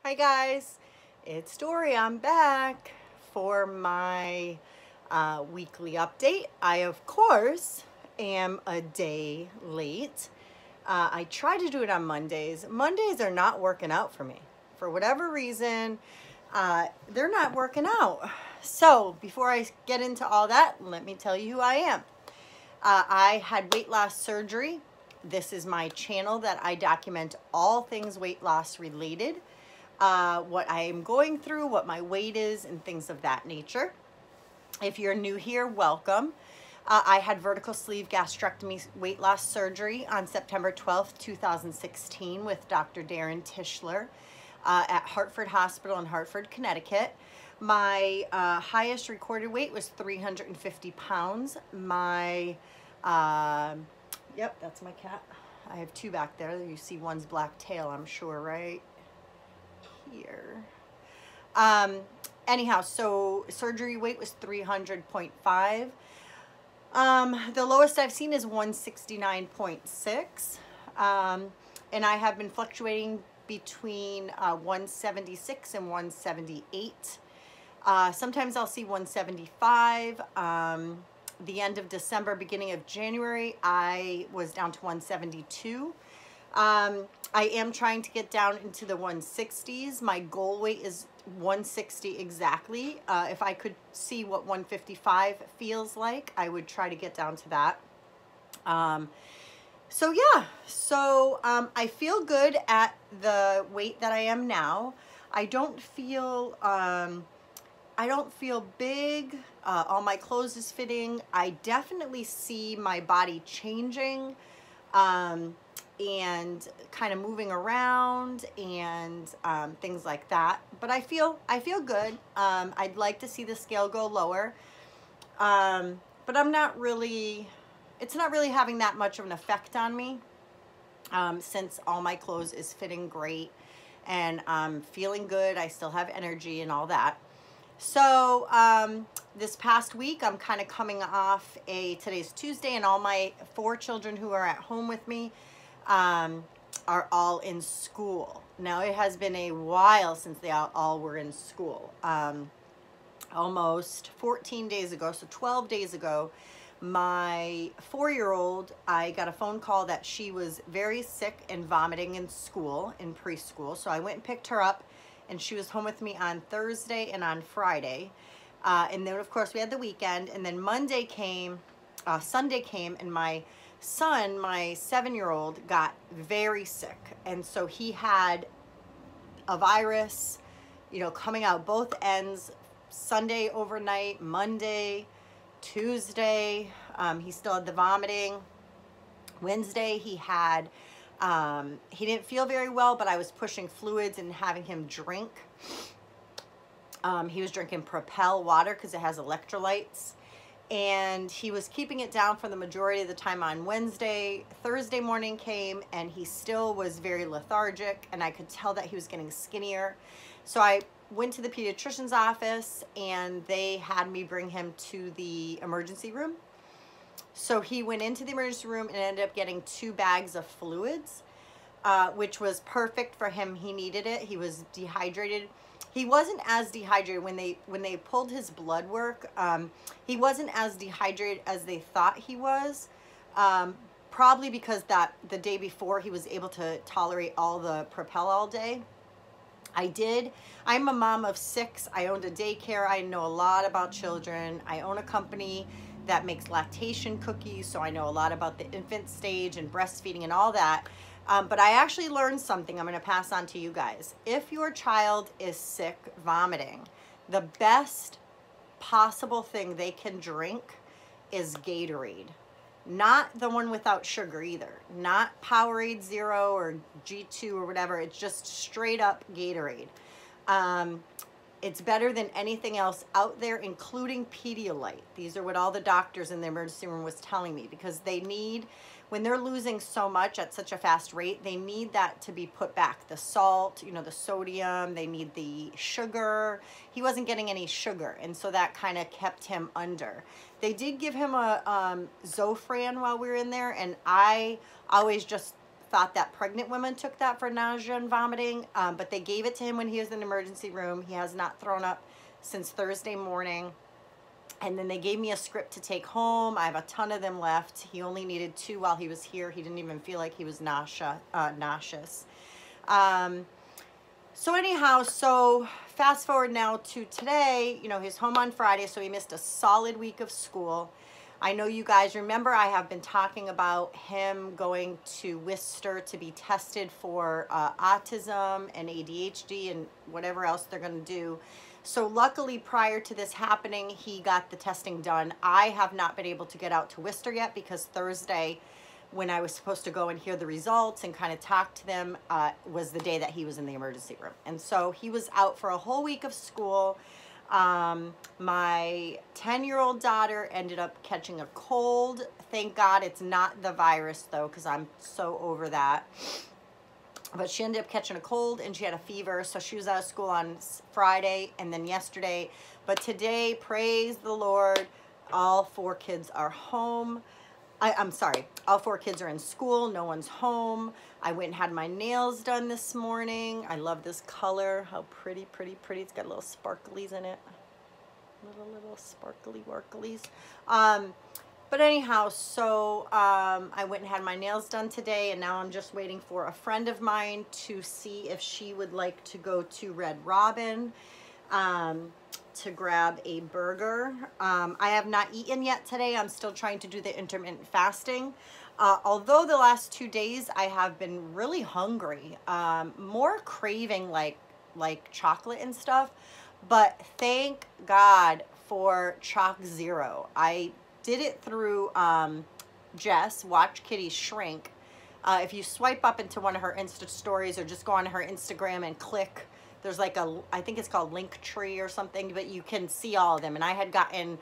Hi guys, it's Dory. I'm back for my weekly update. I, of course, am a day late. I try to do it on Mondays. Mondays are not working out for me. For whatever reason, they're not working out. So before I get into all that, let me tell you who I am. I had weight loss surgery. This is my channel that I document all things weight loss related. What I am going through, what my weight is, and things of that nature. If you're new here, welcome. I had vertical sleeve gastrectomy weight loss surgery on September 12th, 2016 with Dr. Darren Tischler at Hartford Hospital in Hartford, Connecticut. My highest recorded weight was 350 pounds. My, yep, that's my cat. I have two back there. You see one's black tail, I'm sure, right? Here. Anyhow, so surgery weight was 300.5. The lowest I've seen is 169.6. And I have been fluctuating between 176 and 178. Sometimes I'll see 175. The end of December, beginning of January, I was down to 172. I am trying to get down into the 160s. My goal weight is 160 exactly. If I could see what 155 feels like, I would try to get down to that. So yeah, so I feel good at the weight that I am now. I don't feel big. All my clothes is fitting. I definitely see my body changing. And kind of moving around and things like that. But I feel good. I'd like to see the scale go lower. But I'm not really, it's not really having that much of an effect on me since all my clothes is fitting great and I'm feeling good. I still have energy and all that. So this past week, I'm kind of coming off today's Tuesday, and all my 4 children who are at home with me are all in school. Now, it has been a while since they all were in school. Almost 14 days ago, so 12 days ago, my 4-year-old, I got a phone call that she was very sick and vomiting in school, in preschool. So I went and picked her up, and she was home with me on Thursday and on Friday. And then, of course, we had the weekend, and then Sunday came, and my son, my 7-year-old, got very sick. And so he had a virus, you know, coming out both ends, Sunday overnight, Monday, Tuesday, he still had the vomiting. Wednesday, he had, he didn't feel very well, but I was pushing fluids and having him drink. He was drinking Propel water because it has electrolytes. And he was keeping it down for the majority of the time on Wednesday. Thursday morning came and he still was very lethargic, and I could tell that he was getting skinnier. So I went to the pediatrician's office and they had me bring him to the emergency room. So he went into the emergency room and ended up getting 2 bags of fluids, which was perfect for him. He needed it. He was dehydrated. He wasn't as dehydrated when they pulled his blood work. He wasn't as dehydrated as they thought he was, probably because the day before he was able to tolerate all the Propel all day. I'm a mom of 6. I owned a daycare. I know a lot about children. I own a company that makes lactation cookies, so I know a lot about the infant stage and breastfeeding and all that. But I actually learned something I'm going to pass on to you guys. If your child is sick, vomiting, the best possible thing they can drink is Gatorade. Not the one without sugar either. Not Powerade Zero or G2 or whatever. It's just straight up Gatorade. It's better than anything else out there, including Pedialyte. These are what all the doctors in the emergency room was telling me, because they need, when they're losing so much at such a fast rate, they need that to be put back. The salt, you know, the sodium, they need the sugar. He wasn't getting any sugar, and so that kind of kept him under. They did give him a Zofran while we were in there, and I always just thought that pregnant women took that for nausea and vomiting, but they gave it to him when he was in the emergency room. He has not thrown up since Thursday morning. And then they gave me a script to take home. I have a ton of them left. He only needed 2 while he was here. He didn't even feel like he was nauseous. So anyhow, so fast forward now to today. You know, he's home on Friday, so he missed a solid week of school. I know you guys remember I have been talking about him going to Worcester to be tested for autism and ADHD and whatever else they're going to do. So luckily, prior to this happening, he got the testing done. I have not been able to get out to Worcester yet because Thursday, when I was supposed to go and hear the results and kind of talk to them, was the day that he was in the emergency room. And so he was out for a whole week of school. My 10-year-old daughter ended up catching a cold. Thank God it's not the virus though, because I'm so over that. But she ended up catching a cold and she had a fever. So she was out of school on Friday and then yesterday. But today, praise the Lord, all 4 kids are home. I'm sorry, all 4 kids are in school. No one's home. I went and had my nails done this morning. I love this color. How pretty, pretty, pretty. It's got little sparklies in it. Little sparkly warklies. But anyhow, so I went and had my nails done today, and now I'm just waiting for a friend of mine to see if she would like to go to Red Robin to grab a burger. I have not eaten yet today. I'm still trying to do the intermittent fasting. Although the last 2 days I have been really hungry, more craving like chocolate and stuff, but thank God for Chalk Zero. I did it through Jess, Watch Kitty Shrink. If you swipe up into one of her Insta stories or just go on her Instagram and click, there's like a, I think it's called Linktree or something, but you can see all of them. And I had gotten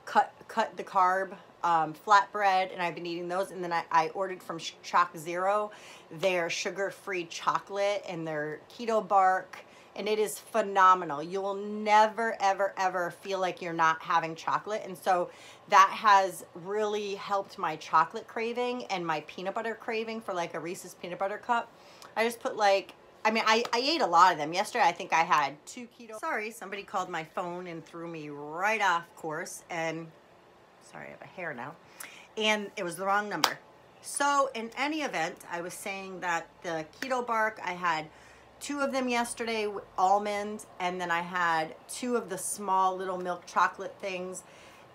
cut the carb flatbread, and I've been eating those. And then I ordered from Chalk Zero their sugar-free chocolate and their keto bark, and it is phenomenal. You will never, ever, ever feel like you're not having chocolate. And so that has really helped my chocolate craving and my peanut butter craving for like a Reese's peanut butter cup. I just put like, I mean, I ate a lot of them. Yesterday, I think I had 2 keto. Sorry, somebody called my phone and threw me right off course. And sorry, I have a hair now. And it was the wrong number. So in any event, I was saying that the keto bark, I had 2 of them yesterday, almond, and then I had 2 of the small little milk chocolate things.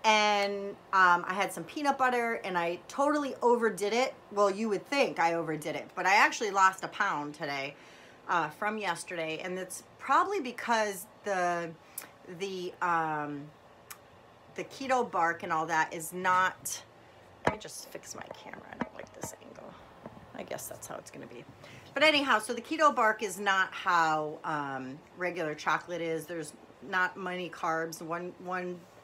And I had some peanut butter, and I totally overdid it. Well, you would think I overdid it, but I actually lost a pound today from yesterday, and it's probably because the keto bark and all that is not. Let me just fix my camera. I don't like this angle. I guess that's how it's going to be. But anyhow, so the keto bark is not how regular chocolate is. There's not many carbs. One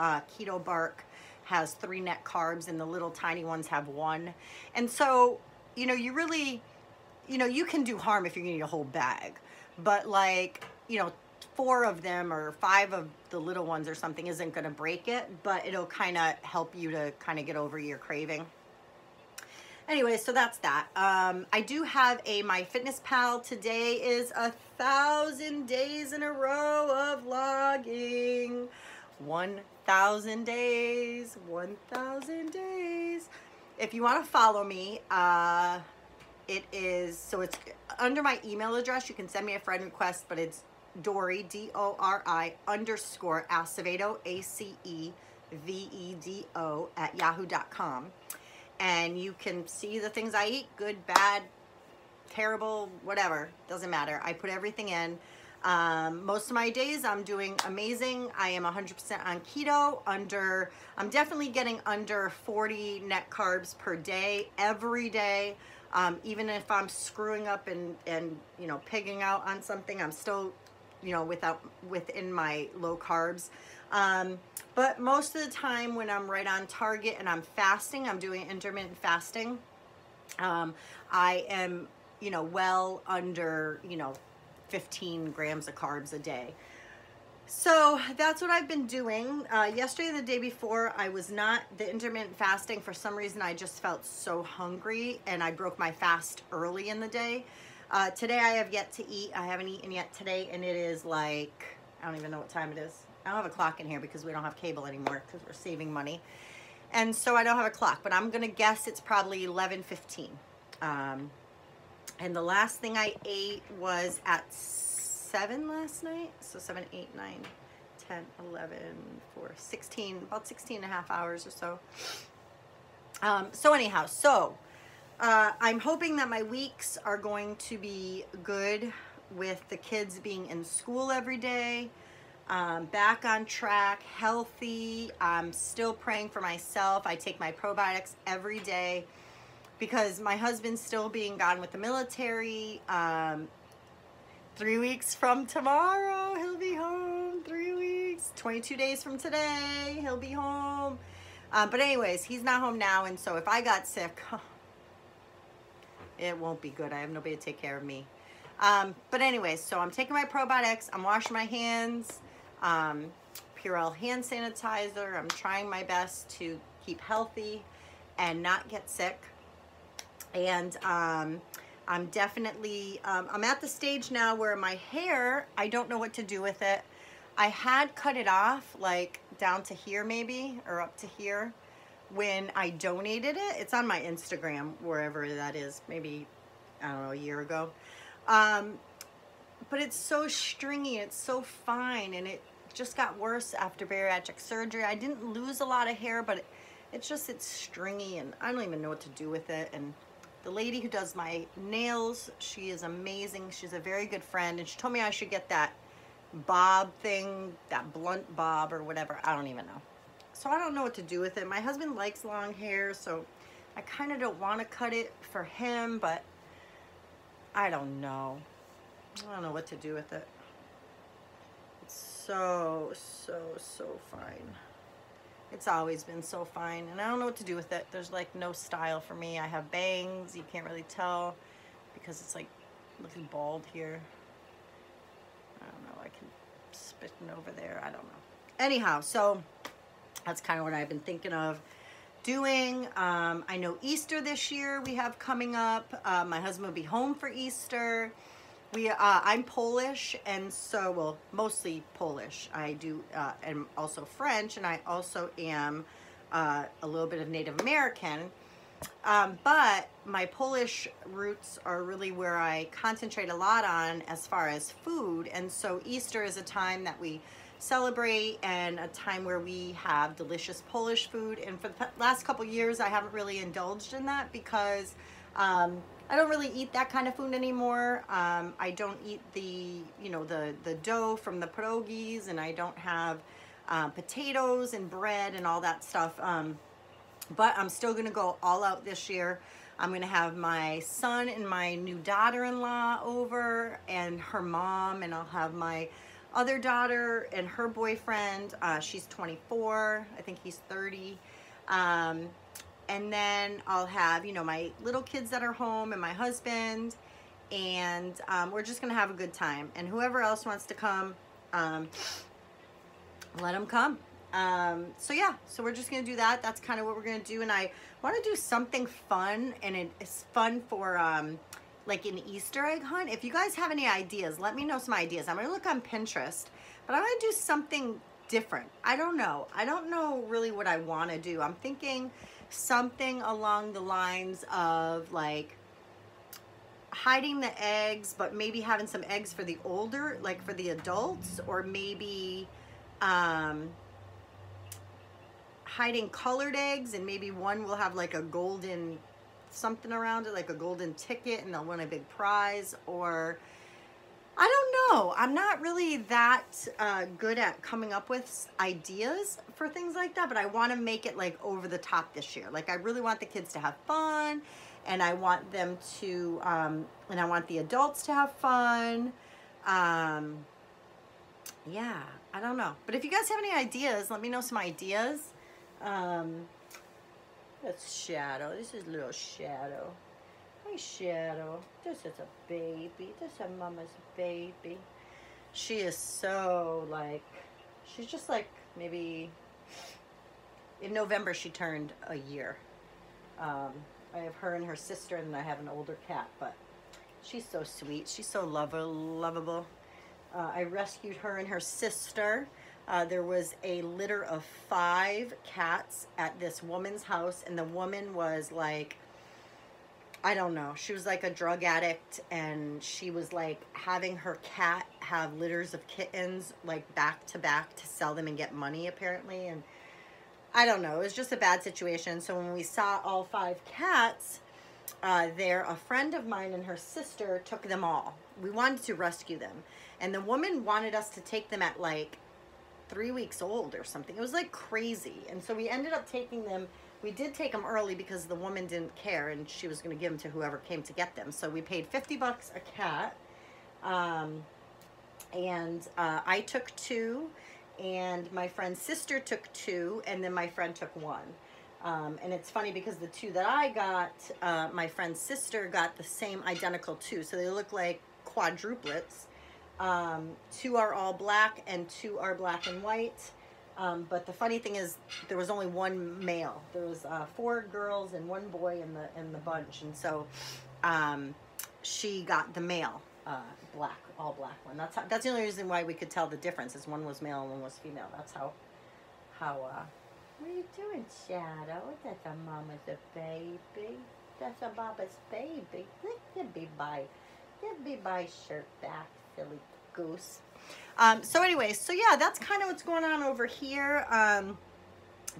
keto bark has 3 net carbs, and the little tiny ones have 1. And so, you know, you really, you know, you can do harm if you're gonna eat a whole bag. But like, you know, 4 of them or 5 of the little ones or something isn't gonna break it, but it'll kind of help you to kind of get over your craving. Anyway, so that's that. I do have a MyFitnessPal. Today is 1,000 days in a row of logging. 1,000 days, 1,000 days. If you want to follow me, it is, so it's under my email address. You can send me a friend request, but it's Dori, D-O-R-I _ Acevedo, A-C-E-V-E-D-O @yahoo.com. And you can see the things I eat, good, bad, terrible, whatever, doesn't matter. I put everything in. Most of my days I'm doing amazing. I am 100% on keto. I'm definitely getting under 40 net carbs per day, every day. Even if I'm screwing up and you know, pigging out on something, I'm still, you know, within my low carbs. But most of the time when I'm right on target and I'm fasting, I'm doing intermittent fasting. I am, you know, well under, you know, 15 grams of carbs a day. So that's what I've been doing. Yesterday and the day before, I was not the intermittent fasting. For some reason, I just felt so hungry, and I broke my fast early in the day. Today, I have yet to eat. I haven't eaten yet today, and it is like, I don't even know what time it is. I don't have a clock in here because we don't have cable anymore because we're saving money. And so I don't have a clock, but I'm going to guess it's probably 11:15. And the last thing I ate was at 7 last night. So 7, 8, 9, 10, 11, 4, 16, about 16 and a half hours or so. So anyhow, I'm hoping that my weeks are going to be good with the kids being in school every day, back on track, healthy. I'm still praying for myself. I take my probiotics every day because my husband's still being gone with the military. 3 weeks from tomorrow, he'll be home. 3 weeks, 22 days from today, he'll be home. But anyways, he's not home now, and so if I got sick, it won't be good. I have nobody to take care of me. But anyways, so I'm taking my probiotics. I'm washing my hands. Purell hand sanitizer. I'm trying my best to keep healthy and not get sick. And I'm definitely, I'm at the stage now where my hair, I don't know what to do with it. I had cut it off like down to here maybe, or up to here when I donated it. It's on my Instagram, wherever that is, maybe, I don't know, a year ago. But it's so stringy, it's so fine, and it just got worse after bariatric surgery. I didn't lose a lot of hair, but it's stringy, and I don't even know what to do with it. And the lady who does my nails, she is amazing. She's a very good friend, and she told me I should get that bob thing, that blunt bob or whatever. I don't even know. So I don't know what to do with it. My husband likes long hair, so I kind of don't want to cut it for him, but I don't know. I don't know what to do with it. It's so fine. It's always been so fine, and I don't know what to do with it. There's like no style for me. I have bangs. You can't really tell because it's like looking bald here. I don't know. I can spitting over there. I don't know. Anyhow, so that's kind of what I've been thinking of doing. I know Easter this year we have coming up. My husband will be home for Easter. I'm Polish, and so, well, mostly Polish. I am also French, and I also am a little bit of Native American. But my Polish roots are really where I concentrate a lot on as far as food. And so Easter is a time that we celebrate and a time where we have delicious Polish food. And for the last couple years, I haven't really indulged in that because I don't really eat that kind of food anymore. I don't eat the dough from the pierogies, and I don't have potatoes and bread and all that stuff. But I'm still gonna go all out this year. I'm gonna have my son and my new daughter-in-law over and her mom, and I'll have my other daughter and her boyfriend. She's 24, I think he's 30. And then I'll have, my little kids that are home and my husband, and we're just gonna have a good time. And whoever else wants to come, let them come. So yeah, so we're just gonna do that. That's kind of what we're gonna do. And I want to do something fun, and it's fun for like an Easter egg hunt. If you guys have any ideas, let me know some ideas. I'm gonna look on Pinterest, but I want to do something different. I don't know really what I want to do. I'm thinking something along the lines of like hiding the eggs, but maybe having some eggs for the older, like for the adults, or maybe hiding colored eggs, and maybe one will have like a golden something around it, like a golden ticket, and they'll win a big prize. Or I don't know. I'm not really that good at coming up with ideas for things like that, but I want to make it like over the top this year. Like I really want the kids to have fun, and I want them to, and I want the adults to have fun. Yeah, I don't know. But if you guys have any ideas, let me know some ideas. That's Shadow. This is little Shadow. Hi, Shadow. This is a baby. This is mama's baby. She is so like, she's just like, maybe in November she turned a year. I have her and her sister, and I have an older cat, but she's so sweet. She's so lovable. I rescued her and her sister. There was a litter of 5 cats at this woman's house, and the woman was like, I don't know, she was like a drug addict, and she was like having her cat have litters of kittens like back to back to sell them and get money apparently. And I don't know, it was just a bad situation. So when we saw all 5 cats there, a friend of mine and her sister took them all. We wanted to rescue them, and the woman wanted us to take them at like 3 weeks old or something. It was like crazy. And so we ended up taking them. We did take them early because the woman didn't care, and she was going to give them to whoever came to get them. So we paid 50 bucks a cat. I took 2, and my friend's sister took 2, and then my friend took 1. And it's funny because the 2 that I got, my friend's sister got the same identical 2. So they look like quadruplets. 2 are all black and 2 are black and white. But the funny thing is, there was only 1 male. There was 4 girls and 1 boy in the bunch, and so she got the male all black one. That's the only reason why we could tell the difference, is one was male and one was female. That's how. What are you doing, Shadow? That's a mama's a baby. That's a baba's baby. Give me my shirt back, silly goose. So anyways, so yeah, that's kind of what's going on over here.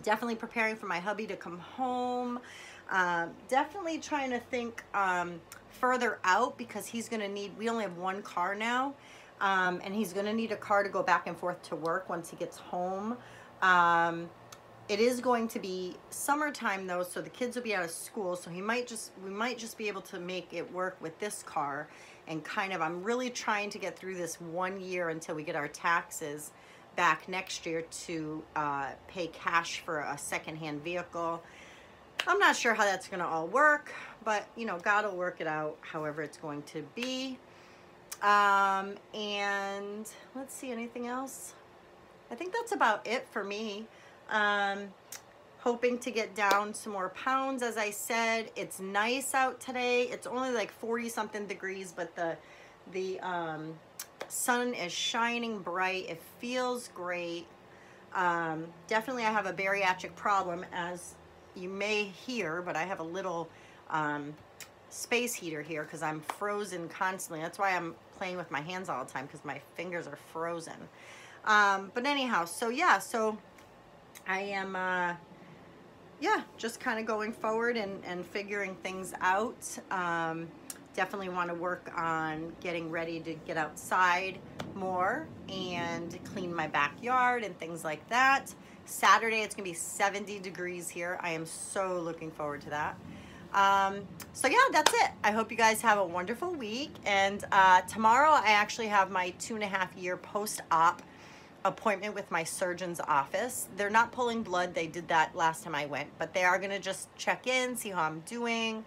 Definitely preparing for my hubby to come home. Definitely trying to think further out, because he's going to need, we only have 1 car now, and he's going to need a car to go back and forth to work once he gets home. It is going to be summertime though, so the kids will be out of school, so we might just be able to make it work with this car. And kind of, I'm really trying to get through this 1 year until we get our taxes back next year to pay cash for a secondhand vehicle. I'm not sure how that's going to all work, but you know, God will work it out however it's going to be. And let's see, anything else? I think that's about it for me. Hoping to get down some more pounds. As I said, it's nice out today. It's only like 40 something degrees, but the sun is shining bright. It feels great. Definitely I have a bariatric problem, as you may hear, but I have a little space heater here because I'm frozen constantly. That's why I'm playing with my hands all the time, because my fingers are frozen. But anyhow, so yeah, so I am yeah, just kind of going forward and figuring things out. Definitely want to work on getting ready to get outside more and clean my backyard and things like that. Saturday, it's gonna be 70 degrees here. I am so looking forward to that. So yeah, that's it. I hope you guys have a wonderful week. And tomorrow I actually have my 2.5-year post-op appointment with my surgeon's office. They're not pulling blood. They did that last time I went, but they are going to just check in, see how I'm doing.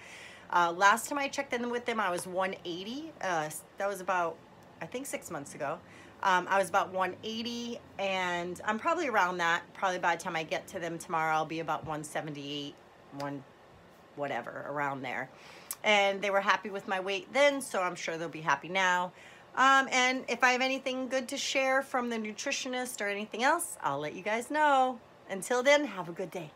Last time I checked in with them, I was 180. That was about, I think, 6 months ago. I was about 180, and I'm probably around that. Probably by the time I get to them tomorrow, I'll be about 178, whatever, around there. And they were happy with my weight then, so I'm sure they'll be happy now. And if I have anything good to share from the nutritionist or anything else, I'll let you guys know. Until then, have a good day.